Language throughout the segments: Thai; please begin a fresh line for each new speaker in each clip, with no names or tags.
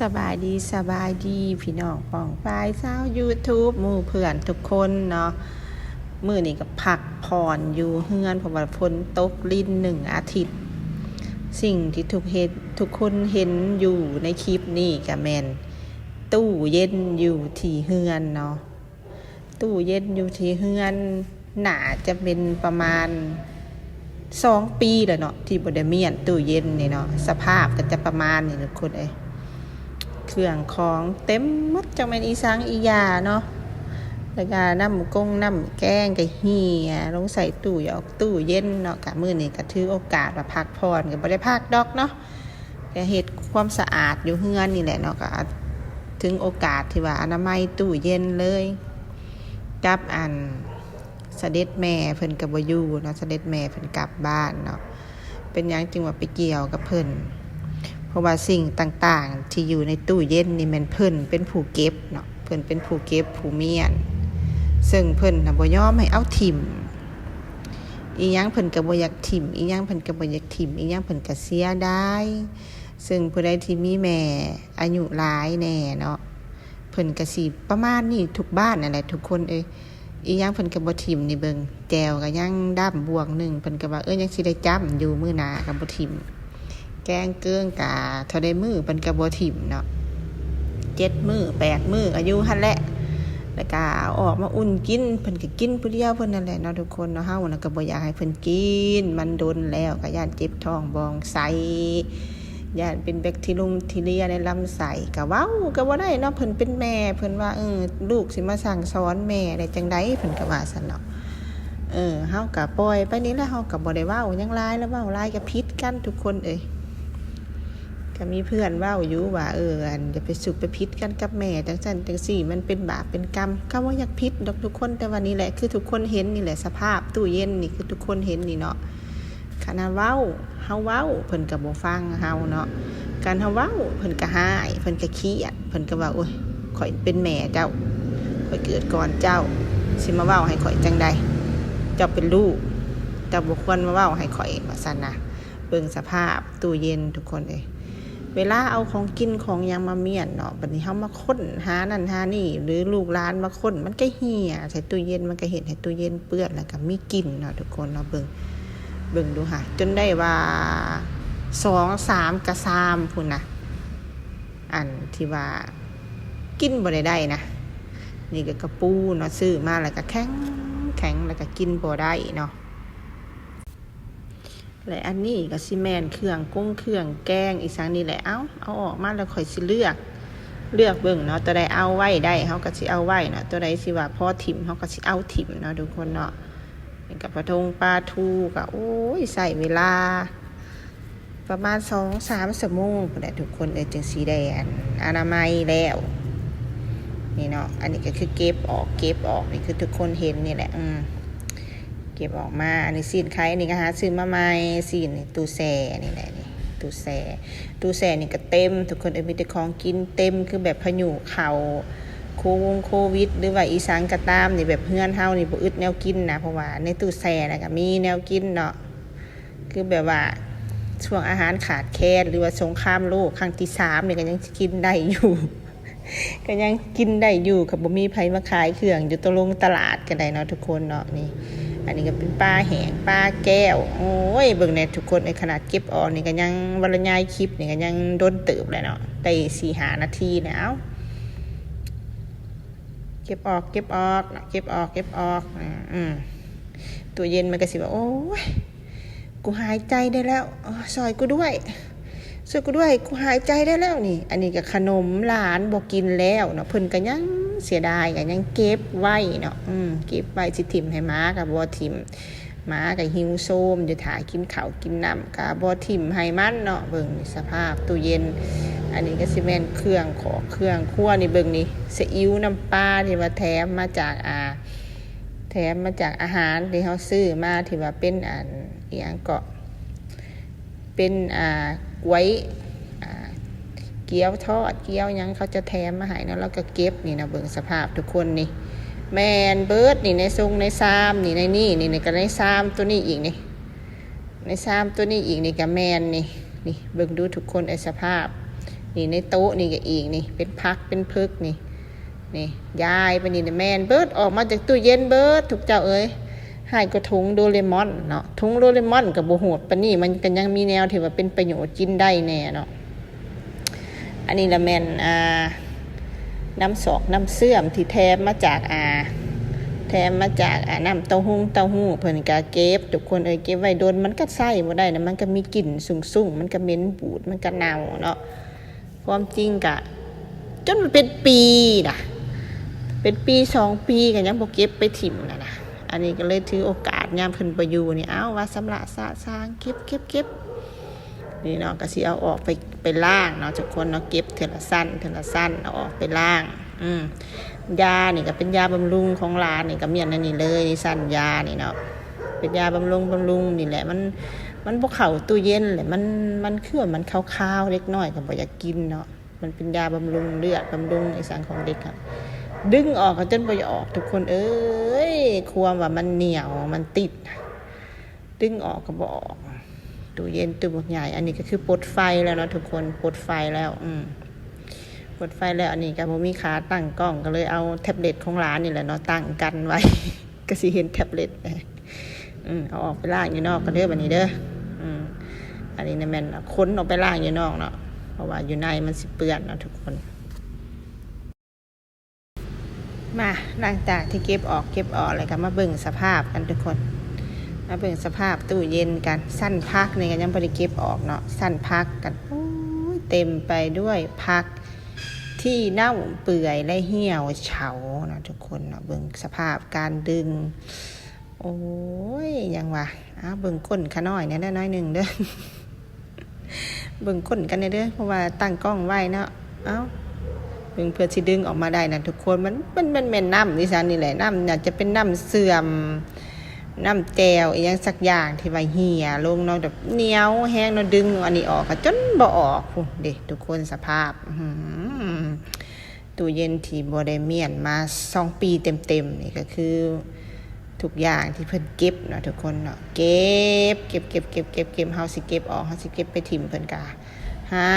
สบายดีพี่น้องของฝ่ายชาว YouTube หมู่เพื่อนทุกคนเนาะมื้อนี้ก็พักผ่อนอยู่เฮือนเพราะว่าฝนตกลิ้น1 อาทิตย์สิ่งที่ทุกคนเห็นอยู่ในคลิปนี้ก็แม่นตู้เย็นอยู่ที่เฮือนเนาะตู้เย็นอยู่ที่เฮือนน่าจะเป็นประมาณ2 ปีแล้วเนาะที่บ่ได้เมียนตู้เย็นนี่เนาะสภาพก็จะประมาณนี้ทุกคนเครื่องของเต็มหมดจังแม่นอีสังอียาเนาะแล้วก็น้ำแกงก็เหี่ยลงใส่ตู้ออกตู้เย็นเนาะกะมื้อนี้ก็ถือโอกาสว่าพักผ่อนก็บ่ได้พักดอกเนาะก็เฮ็ดความสะอาดอยู่เฮือนนี่แหละเนาะก็ถึงโอกาสที่ว่าอนามัยตู้เย็นเลยกับเสด็จแม่เพิ่นก็บ่อยู่เนาะเสด็จแม่เพิ่นกลับบ้านเนาะเป็นหยังจึงว่าไปเกี่ยวกับเพิ่นเพราะว่าสิ่งต่างๆที่อยู่ในตู้เย็นนี่มันเพิ่นเป็นผู้เก็บเนาะเพิ่นเป็นผู้เก็บผู้เมียนซึ่งเพิ่นน่ะบ่ยอมให้เอาถิ่มอีหยังเพิ่นก็บ่อยากถิ่มอีหยังเพิ่นก็บ่อยากถิ่มอีหยังเพิ่นก็เสียดายซึ่งผู้ใดที่มีแม่อายุหลายแน่เนาะเพิ่นก็สิประมาณนี้ทุกบ้านนั่นแหละทุกคนอีหยังเพิ่นก็บ่ถิ่มนี่เบิ่งแจวก็ยังด้ามบวงนึงเพิ่นก็ว่ายังสิได้จ้ำอยู่มื้อหน้าก็บ่ถิ่มแกงเกื้องกะเท่าได้มือเพิ่นก็บ่ถิ่มเนาะ7 มื้อ8 มื้ออายุหั่นแหละแล้วก็เอาออกมาอุ่นกินเพิ่นก็กินผู้เดียวเพิ่นนั่นแหละเนาะทุกคนเนาะเฮาน่ะก็บ่อยากให้เพิ่นกินมันโดนแล้วก็ย้านเจ็บท้องบ่องไส้ย้านเป็นแบคทีเรียในลำไส้ก็เว้าก็บ่ได้เนาะเพิ่นเป็นแม่เพิ่นว่าลูกสิมาสั่งสอนแม่ได้จังได๋เพิ่นก็ว่าซั่นเนาะเฮาก็ปล่อยไปนี่แหละเฮาก็บ่ได้เว้าหยังหลายแล้วเว้าหลายก็ผิดกันทุกคนก็มีเพื่อนเว้าอยู่ว่าจะไปสุขไปพิษกันกับแม่จังซั่นจังซี่มันเป็นบาปเป็นกรรมก็ว่าอยากพิษดอกทุกคนแต่วันนี้แหละคือทุกคนเห็นนี่แหละสภาพตู้เย็นนี่คือทุกคนเห็นนี่เนาะขนาดเว้าเฮาเว้าเพิ่นก็บ่ฟังเฮาเนาะการเฮาเว้าเพิ่นก็หายเพิ่นก็เครียดเพิ่นก็ว่าโอ๊ยข่อยเป็นแม่เจ้าข่อยเกิดก่อนเจ้าสิมาเว้าให้ข่อยจังใดเจ้าเป็นลูกเจ้าบ่ควรมาเว้าให้ข่อยว่าซั่นนะเบิ่งสภาพตู้เย็นทุกคนเวลาเอาของกินของยังมาเมียนเนาะบัดนี้เฮามาค้นหานั่นหานี่หรือลูกหลานมาค้นมันก็เหี่ยใส่ตู้เย็นมันก็เห็นให้ตู้เย็นเปื้อนแล้วก็มีกลิ่นเนาะทุกคนเนาะเบิ่งดูค่ะจนได้ว่า2 3กะ3พุ่นน่ะที่ว่ากินบ่ได้นะนี่ก็กระปูเนาะซื้อมาแล้วก็แข็งแล้วก็กินบ่ได้เนาะและอันนี้ก็สิแม่นเครื่องแกงอีสังนี่แหละเอาออกมาแล้วค่อยสิเลือกเบิ่งเนาะตัวใดเอาไว้ได้เฮาก็สิเอาไว้เนาะตัวใดสิว่าพอถิ่มเฮาก็สิเอาถิ่มเนาะทุกคนเนาะนี่ก็ปลาทูก็โอ้ยใส่เวลาประมาณ 2-3 ชั่วโมงพุ่นแหละทุกคนจึงสิได้อนามัยแล้วนี่เนาะอันนี้ก็คือเก็บออกนี่คือทุกคนเห็นนี่แหละเก็บออกมาอันนี้ซีนไข่นี่ก็หาซื้อมาใหม่ซีนนี่ตู้แช่นี่แหละนี่ตู้แช่นี่ก็เต็มทุกคนมีแต่ของกินเต็มคือแบบพายุเข้าโควิดหรือว่าอีสังก็ตามนี่แบบเฮือนเฮานี่บ่อึดแนวกินนะเพราะว่าในตู้แช่น่ะก็มีแนวกินเนาะคือแบบว่าช่วงอาหารขาดแคลนหรือว่าสงครามโลกครั้งที่3นี่ก็ยังกินได้อยู่ ก็ยังกินได้อยู่ก็บ่มีไผมาขายเครื่องอยู่ตลาดก็ได้เนาะทุกคนเนาะนี่อันนี้ก็เป็นปลาแห้งปลาแก้วโอ้ยเบิ่งแน่ทุกคนขนาดเก็บออกนี่ก็ยังบรรยายคลิปนี่ก็ยังโดนเติบเลยเนาะได้ 4-5 นาทีแล้วเก็บออกตัวเย็นมันก็สิว่าโอ้ยกูหายใจได้แล้วซอยกูด้วยกูหายใจได้แล้วนี่อันนี้ก็ขนมหลานบ่กินแล้วเนาะเพิ่นก็ยังเสียดายก็ยังเก็บไว้เนาะเก็บไว้สิถิ่มให้หมาก็บ่ถิ่มหมาก็หิวโซมอยู่ถ่ากินข้าวกินน้ำก็บ่ถิ่มให้มันเนาะเบิ่งสภาพตู้เย็นอันนี้ก็สิแม่นเครื่องครัวนี่เบิ่งนี่ซีอิ๊วน้ำปลาที่ว่าแถมมาจากอาหารที่เฮาซื้อมาที่ว่าเป็นอีหยังก็เป็นไว้เกี๊ยวทอดเกี๊ยวยังเขาจะแถมมาให้เนาะแล้วก็เก็บนี่นะเบิ่งสภาพทุกคนนี่แมนเบิร์ดนี่ในซุงในซามนี่ในนี่ก็ในซามตัวนี้อีกนี่ในซามตัวนี้อีกนี่ก็แมนนี่เบิ่งดูทุกคนสภาพ นี่ในโต๊ะนี่ก็อีกนี่เป็นพักเป็นพึกนี่นี่ยายไปนี่แมนเบิร์ดออกมาจากตู้เย็นเบิร์ดถูกเจ้าเอ้ยให้ก็ถุงโดเรมอนเนาะถุงโดเรมอนกับโบโหดปะนี่มันก็ยังมีแนวที่ว่าเป็นประโยชน์กินได้แน่เนาะอันนี้ละแมนน้ำสอกน้ำเสื่อมที่แถมมาจากน้ำเต้าหู้เพิ่นก็เก็บทุกคนเก็บไว้โดนมันก็ใส่บ่ได้นะมันก็มีกลิ่นสุ่งๆมันก็เหม็นบูดมันก็เน่าเนาะความจริงก็จนมันเป็นปีน่ะเป็นปี2 ปีก็ยังบ่เก็บไปถิ่มนะอันนี้ก็เลยถือโอกาสยามเพิ่นบ่อยู่นี่ว่าสำละสะสางเก็บนี่เนาะก็สิเอาออกไปล้างเนาะทุกคนเนาะเก็บเทื่อละสั้นเอาออกไปล้างยานี่ก็เป็นยาบำรุงของร้านนี่ก็เมียนนั่นนี่เลยนี่สั้นยานี่เนาะเป็นยาบำรุงนี่แหละมันบ่เข้าตู้เย็นเลยมันคือมันคาวๆเล็กน้อยก็บ่อยากกินเนาะมันเป็นยาบำรุงเลือดบำรุงไอ้สังของเด็กครับดึงออกก็จนบ่อยากออกทุกคนความว่ามันเหนียวมันติดดึงออกก็บ่ออกตู้เย็นตู้บักใหญ่อันนี้ก็คือปลดไฟแล้วเนาะทุกคนปลดไฟแล้วปลดไฟแล้วอันนี้ก็บ่มีขาตั้งกล้องก็เลยเอาแท็บเล็ตของร้านนี่แหละเนาะตั้งกันไว้ ก็สิเห็นแท็บเล็ตเอาออกไปล้างอยู่นอกก็เด้อบัดนี้เด้ออันนี้นะแม่นค้นออกไปล้างอยู่นอกเนาะเพราะว่าอยู่ในมันสิเปื้อนเนาะทุกคนมาหลังจากที่เก็บออกแล้วก็มาเบิ่งสภาพกันทุกคนมาเบิ่งสภาพตู้เย็นกันสั้นพักนี่ก็ยังบ่ได้เก็บออกเนาะสั้นพักกันเต็มไปด้วยพักที่เน่าเปื่อยและเหี่ยวเฉานะทุกคนเนาะเบิ่งสภาพการดึงโอ้ยยังวะเบิ่งก้นขาน้อยเนี่ยได้น้อยหนึ่งเด้อ เบิ่งก้นกันเด้อเพราะว่าตั้งกล้องไว้เนาะเบิ่งเพื่อสิดึงออกมาได้นะทุกคนมันแม่นน้ำดิฉันนี่แหละน้ำน่าจะเป็นน้ำเสื่อมน้ำแจวอีกอย่างสักอย่างที่ว่าเหี่ยลงเนาะแบบเหนียวแห้งเนาะดึงอันนี้ออกก็จนบ่ออกเด็กทุกคนสภาพตู้เย็นที่บ่ได้เมียนมา2 ปีเต็มๆนี่ก็คือทุกอย่างที่เพิ่นเก็บเนาะทุกคนเนาะเก็บเฮาสิเก็บออกเฮาสิเก็บไปถิ่มเพิ่นก็ให้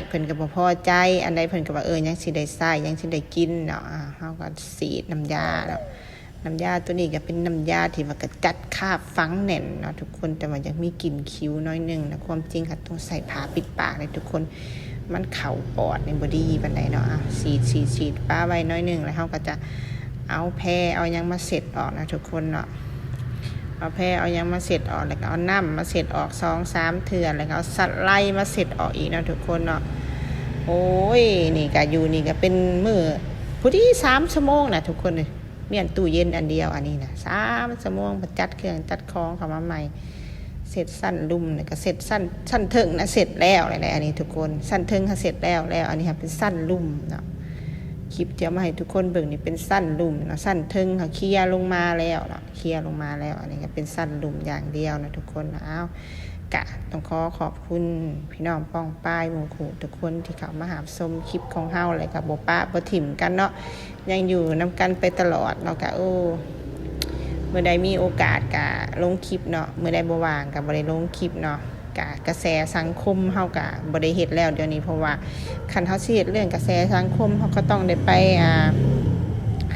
เพิ่นก็บ่พอใจอันใดเพิ่นก็ว่ายังสิได้ใช้ยังสิได้กินเนาะเฮาก็สีดน้ำยาเนาะน้ำยาตัวนี้ก็เป็นน้ำยาที่ว่าก็จัดคาบฝังแน่นเนาะทุกคนแต่ว่ายังมีกลิ่นคิ้วน้อยนึงนะความจริงค่ะต้องใส่ผ้าปิดปากเลยทุกคนมันเข้าปอดในบ่ดีปานใดเนาะฉีดป้าไว้น้อยนึงแล้วเฮาก็จะเอาแพรเอายังมาเสร็จออกนะทุกคนเนาะเอาแพรเอายังมาเสร็จออกแล้วก็เอาน้ำมาเสร็จออก 2-3 เทื่อแล้วก็เอาสัตว์ไล่มาเสร็จออกอีกนะทุกคนเนาะโอ้ยนี่ก็อยู่นี่ก็เป็นมื้อผู้ที่3 ชั่วโมงนะทุกคนเลยเมียนตู้เย็นอันเดียวอันนี้นะ3 ชั่วโมงจัดเครื่องจัดของเข้ามาใหม่เสร็จสั้นลุ่มเนี่ยก็เสร็จสั้นเทิงนะเสร็จแล้วอะไรอันนี้ทุกคนสั้นเทิงเสร็จแล้วอันนี้เป็นสั้นลุ่มเนาะคลิปเดี๋ยวมาให้ทุกคนเบิ่งนี่เป็นสั้นลุ่มเนาะสั้นเทิงค่ะเคลียร์ลงมาแล้วเนาะเคลียร์ลงมาแล้วอันนี้ก็เป็นสั้นลุ่มอย่างเดียวนะทุกคนกะต้องขอบคุณพี่น้องป้องป้ายหมู่คู่ทุกคนที่เข้ามาหาชมคลิปของเฮาเลยกับบ่ปะบ่ถิ่มกันเนาะยังอยู่นำกันไปตลอดเนาะกะเมื่อใดมีโอกาสกะลงคลิปเนาะเมื่อใดบ่ว่างกะบ่ได้ลงคลิปเนาะกะกระแสสังคมเฮากะบ่ได้เฮ็ดแล้วเดี๋ยวนี้เพราะว่าคันเฮาสิเฮ็ดเรื่องกระแสสังคมเฮาก็ต้องได้ไป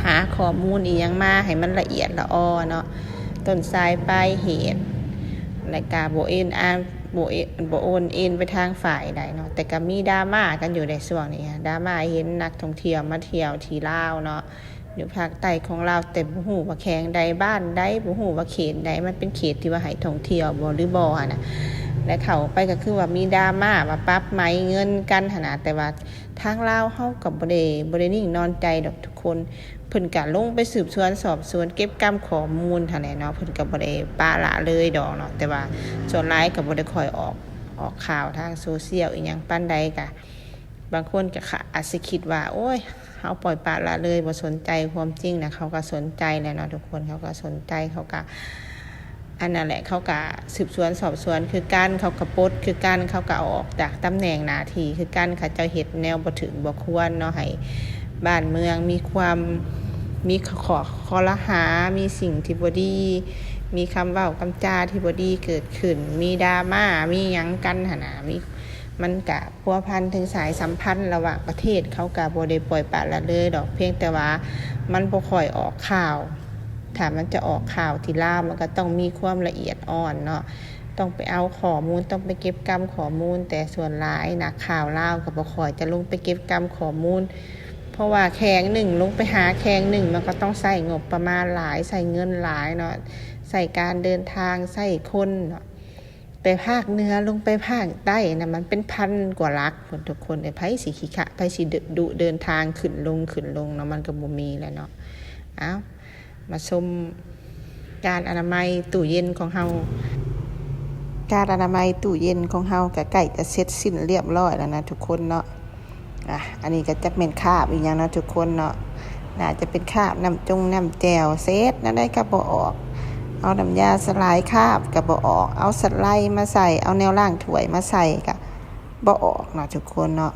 หาข้อมูลอีหยังมาให้มันละเอียดละออเนาะต้นสายปลายเหตุและกะบ่โอนเอ็นไปทางฝ่ายใดเนาะแต่ก็มีดราม่ากันอยู่ในช่วงนี้ดราม่าเห็นนักท่องเที่ยวมาเที่ยวที่ลาวเนาะอยู่ภาคใต้ของลาวแต่บ่ฮู้ว่าแขงใดบ้านใดบ่ฮู้ว่าเขตใดมันเป็นเขตที่ว่าให้ท่องเที่ยวบ่หรือบ่น่ะและเข้าไปก็คือว่ามีดราม่าว่าปรับไหมเงินกันหั่นน่ะแต่ว่าทางลาวเฮาก็บ่ได้นิ่งนอนใจดอกทุกคนเพิ่นก็ลงไปสืบสวนสอบสวนเก็บกำข้อมูลหั่นแหละเนาะเพิ่นก็บ่ได้ปะละเลยดอกเนาะแต่ว่าส่วนหลายก็บ่ได้ค่อยออกข่าวทางโซเชียลอีหยังปานใดก็บางคนก็อาจสิคิดว่าโอ้ยเฮาปล่อยปละละเลยบ่สนใจความจริงนะเขาก็สนใจแหละเนาะทุกคนเขาก็สนใจเขาก็อันนั้นแหละเขาก็สืบสวนสอบสวนคือการเขาก็ปลดคือการเขาก็ออกจากตำแหน่งหน้าที่คือการเขาเจ้าเฮ็ดแนวบ่ถึงบ่ควรเนาะให้บ้านเมืองมีคอรหามีสิ่งที่บ่ดีมีคำเว้าคำจาที่บ่ดีเกิดขึ้นมีดราม่ามีหยังกันหั่นน่ะมี มันกะพัวพันถึงสายสัมพันธ์ระหว่างประเทศเขากะบ่ได้ปล่อยปละละเลยดอกเพียงแต่ว่ามันบ่ค่อยออกข่าวถ้ามันจะออกข่าวที่ลาวมันก็ต้องมีความละเอียดอ่อนเนาะต้องไปเอาข้อมูลต้องไปเก็บกำข้อมูลแต่ส่วนหลายนักข่าวลาวก็บ่ค่อยจะลงไปเก็บกำข้อมูลเพราะว่าแข่งหนึ่งลงไปหาแข่งหนึ่งมันก็ต้องใส่งบประมาณหลายใส่เงินหลายเนาะใส่การเดินทางใส่คนเนาะแต่ภาคเหนือลงไปภาคใต้นะมันเป็นพันกว่าลักทุกคนไผสิขี้ขะไผสิดุเดินทางขึ้นลงเนาะมันก็บ่มีแล้วเนาะเอามาชมการอนามัยตู้เย็นของเฮาการอนามัยตู้เย็นของเฮาก็ใกล้จะเสร็จสิ้นเรียบร้อยแล้วนะทุกคนเนาะอันนี้ก็จะเป็นคราบอีกอย่างเนาะทุกคนเนาะน่าจะเป็นคราบน้ำแจ่วเซตนั่นได้ก็บ่ออกเอาน้ำยาสลายคราบก็บ่ออกเอาสไลด์มาใส่เอาแนวล่างถ้วยมาใส่ก็บ่ออกเนาะทุกคนเนาะ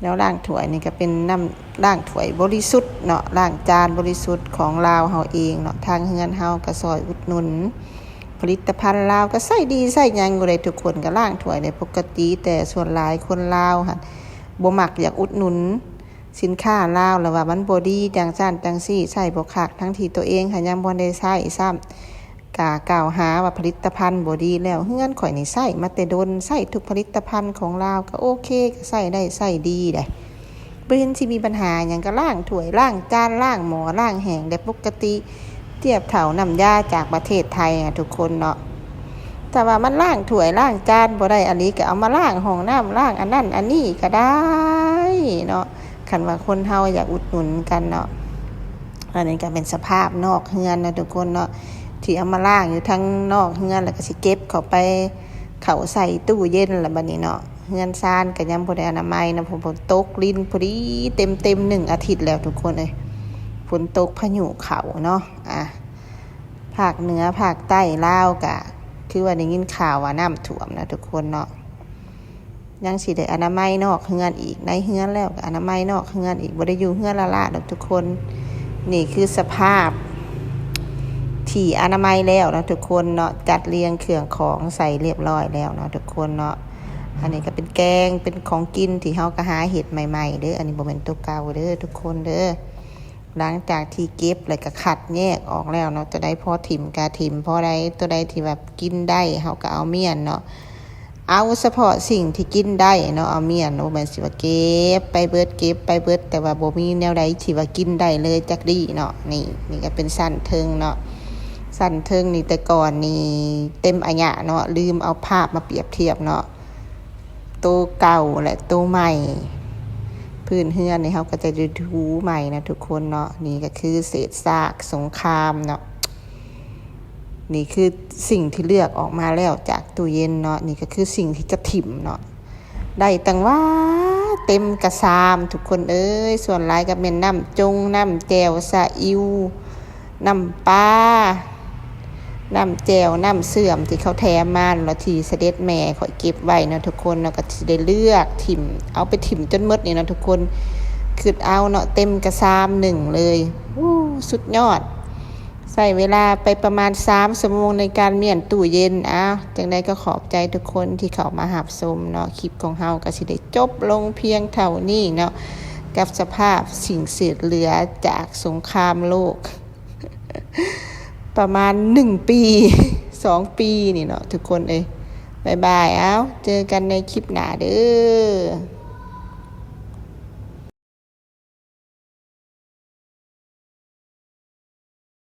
แนวล่างถ้วยนี่ก็เป็นน้ำล่างถ้วยบริสุทธิ์เนาะล่างจานบริสุทธิ์ของลาวเฮาเองเนาะทางเฮือนเฮาก็ซอยอุดหนุนผลิตภัณฑ์ลาวก็ใส่ดีใส่หยังอยู่เลยทุกคนก็ล่างถ้วยในปกติแต่ส่วนหลายคนลาวหั่นบ่มักอยากอุดหนุนสินค้าลาวแล้วว่ามันบ่ดีจังซั่นจังซี่ใช้บ่คักทั้งที่ตัวเองค่ะยังบ่ได้ใช้ซ้ำกล่าวหาว่าผลิตภัณฑ์บ่ดีแล้วเฮือนข่อยนี่ใช้มาแต่ดนใช้ทุกผลิตภัณฑ์ของลาวก็โอเคก็ใช้ได้ใช้ดีได้บ่เห็นสิมีปัญหาหยังก็ล้างถ้วยล้างจานล้างหม้อล้างแห้งได้ปกติเทียบเท่าน้ำยาจากประเทศไทยทุกคนเนาะแต่ว่ามันล้างถ้วยล้างจานบ่ได้อันนี้ก็เอามาล้างห้องน้ำล้างอันนั้นอันนี้ก็ได้เนาะคันว่าคนเฮาอยากอุดหนุนกันเนาะอันนี้ก็เป็นสภาพนอกเฮือนนะทุกคนเนาะที่เอามาล้างอยู่ทั้งนอกเฮือนแล้วก็สิเก็บเข้าไปเข้าใส่ตู้เย็นแล้วบัดนี้เนาะเฮือนซ่านก็ยังบ่ได้อนามัยนะฝนตกลิ้นพอดีเต็ม1อาทิตย์แล้วทุกคนเอ้ยฝนตกพายุเข้าเนาะภาคเหนือภาคใต้ลาวก็คือว่าได้ยินข่าวว่าน้ำท่วมนะทุกคนเนาะยังสิได้อนามัยนอกเฮือนอีกในเฮือนแล้วก็อนามัยนอกเฮือนอีกบ่ได้อยู่เฮือนละดอกทุกคนนี่คือสภาพที่อนามัยแล้วนะทุกคนเนาะจัดเรียงเครื่องของใส่เรียบร้อยแล้วเนาะทุกคนเนาะอันนี้ก็เป็นแกงเป็นของกินที่เฮาก็หาเฮ็ดใหม่ๆเด้ออันนี้บ่แม่นตัวเก่าเด้อทุกคนเด้อหลังจากที่เก็บแล้วก็คัดแยกออกแล้วเนาะจะได้พอถิ่มกะถิ่มพอใดตัวใดที่แบบกินได้เฮาก็เอาเมียนเนาะเอาเฉพาะสิ่งที่กินได้เนาะเอาเมียนบ่แม่นสิว่าเก็บไปเบิดแต่ว่าบ่มีแนวใดที่ว่ากินได้เลยจักดีเนาะนี่ก็เป็นสั้นเทิงเนาะสั้นเทิงนี่แต่ก่อนนี่เต็มอะยะเนาะลืมเอาภาพมาเปรียบเทียบเนาะตัวเก่าและตัวใหม่พื้นเฮือนนี่เฮาก็จะดูใหม่นะทุกคนเนาะนี่ก็คือเศษซากสงครามเนาะนี่คือสิ่งที่เลือกออกมาแล้วจากตู้เย็นเนาะนี่ก็คือสิ่งที่จะถิ่มเนาะได้ตั้งว่าเต็มกระซามทุกคนเอ้ยส่วนหลายก็เป็นน้ำน้ำแจ่วซาอิ๊วน้ำปลาน้ำแจ่วน้ำเสื่อมที่เขาแถมมาแล้วที่เสด็จแม่ขอยเก็บไว้นะทุกคนเนาะก็สิได้เลือกถิ่มเอาไปถิ่มจนหมดนี่นะทุกคนคือเอาเนาะเต็มกระซาม1เลยสุดยอดใส่เวลาไปประมาณ3 ชั่วโมงในการเมียนตู้เย็นจังใดก็ขอบใจทุกคนที่เข้ามารับชมเนาะคลิปของเฮาก็สิได้จบลงเพียงเท่านี้เนาะกับสภาพสิ่งเศษเหลือจากสงครามโลก ประมาณ1 ปี2 ปีนี่เนาะทุกคนเอ้ยบ๊ายบายเจอกันในคลิปหน้าเด้อ